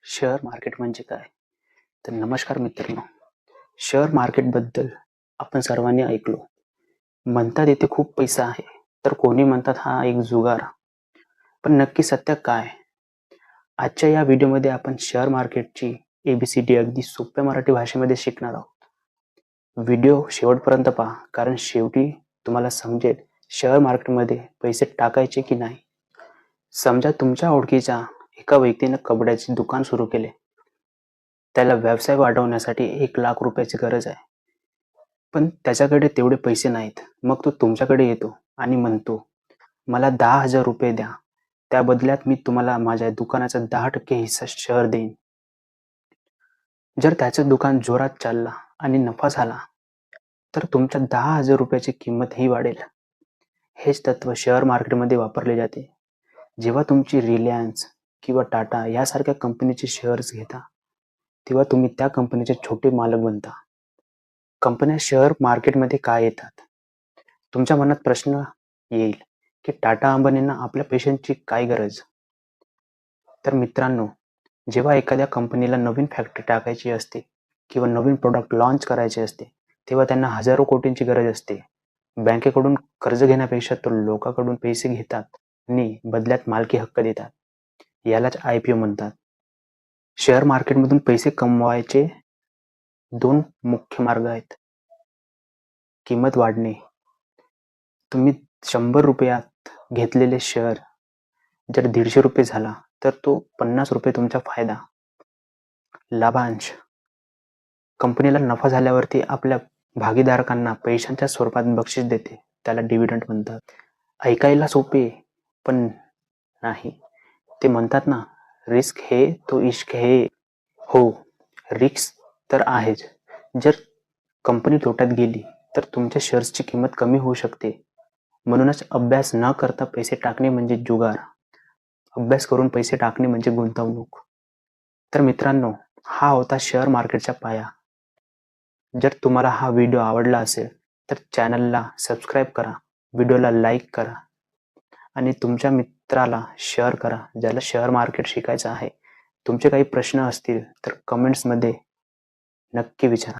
Share market म्हणजे काय? तर नमस्कार मित्रांनो. शेअर मार्केटबद्दल आपण सर्वांनी ऐकलो. म्हणतात इथे खूप पैसा आहे, तर कोणी म्हणतात हा एक जुगार. पण नक्की सत्य काय? आजच्या या व्हिडिओमध्ये आपण शेअर मार्केटची ABCD अगदी सोप्या मराठी भाषेमध्ये शिकणार आहोत. व्हिडिओ शेवटपर्यंत पहा, कारण शेवटी तुम्हाला समजेल शेअर मार्केटमध्ये पैसे टाकायचे की नाही. समजा तुमच्या ओळखीच्या एका व्यक्तीने कपड्याचे दुकान सुरू केले. त्याला व्यवसाय वाढवण्यासाठी 1,00,000 रुपयाची गरज आहे. पण त्याच्याकडे तेवढे पैसे नाहीत. मग तो तुमच्याकडे येतो आणि म्हणतो, "मला 10,000 रुपये द्या. त्या बदल्यात मी तुम्हाला माझ्या दुकानाचा 10% हिस्सा शेअर देईन." जर त्याचं दुकान जोरात चालला आणि नफा झाला, तर तुमच्या 10,000 रुपयाची किंमतही वाढेल. हेच तत्त्व शेअर मार्केटमध्ये वापरले जाते. जेव्हा तुमची रिलायन्स किंवा टाटा यासारख्या कंपनीचे शेअर्स घेता, तेव्हा तुम्ही त्या कंपनीचे छोटे मालक बनता. कंपन्या शेअर मार्केटमध्ये का येतात? तुमच्या मनात प्रश्न येईल की टाटा अंबानींना आपल्या पैशांची काय गरज? तर मित्रांनो, जेव्हा एखाद्या कंपनीला नवीन फॅक्टरी टाकायची असते किंवा नवीन प्रोडक्ट लॉन्च करायचे असते, तेव्हा त्यांना हजारो कोटींची गरज असते. बँकेकडून कर्ज घेण्यापेक्षा तो लोकांकडून पैसे घेतात आणि बदल्यात मालकी हक्क देतात. यालाच IPO म्हणतात. शेअर मार्केटमधून पैसे कमवायचे 2 मुख्य मार्ग आहेत. किंमत वाढणे. तुम्ही 100 रुपयात घेतलेले शेअर जर 150 रुपये झाला, तर तो 50 रुपये तुमचा फायदा. लाभांश. कंपनीला नफा झाल्यावरती आपल्या भागीदारांना पैशांच्या स्वरूपात बक्षीस देते. त्याला डिव्हिडंड म्हणतात. ऐकायला सोपे पण नाही. ते म्हणतात ना, रिस्क है तो इश्क है. हो, रिस्क तर आहेच. जर कंपनी तोट्यात गेली, तर तुमच्या शेअर्सची किंमत कमी होऊ शकते. म्हणूनच अभ्यास न करता पैसे टाकणे म्हणजे जुगार. अभ्यास करून पैसे टाकणे म्हणजे गुंतवणूक. तर मित्रांनो, हा होता शेअर मार्केटचा पाया. जर तुम्हाला हा व्हिडिओ आवडला असेल, तर चॅनलला सबस्क्राईब करा, व्हिडिओला लाईक करा आणि तुमच्या मित्राला शेअर करा, ज्याला शेअर मार्केट शिकायचं आहे. तुमचे काही प्रश्न असतील तर कमेंट्समध्ये नक्की विचारा.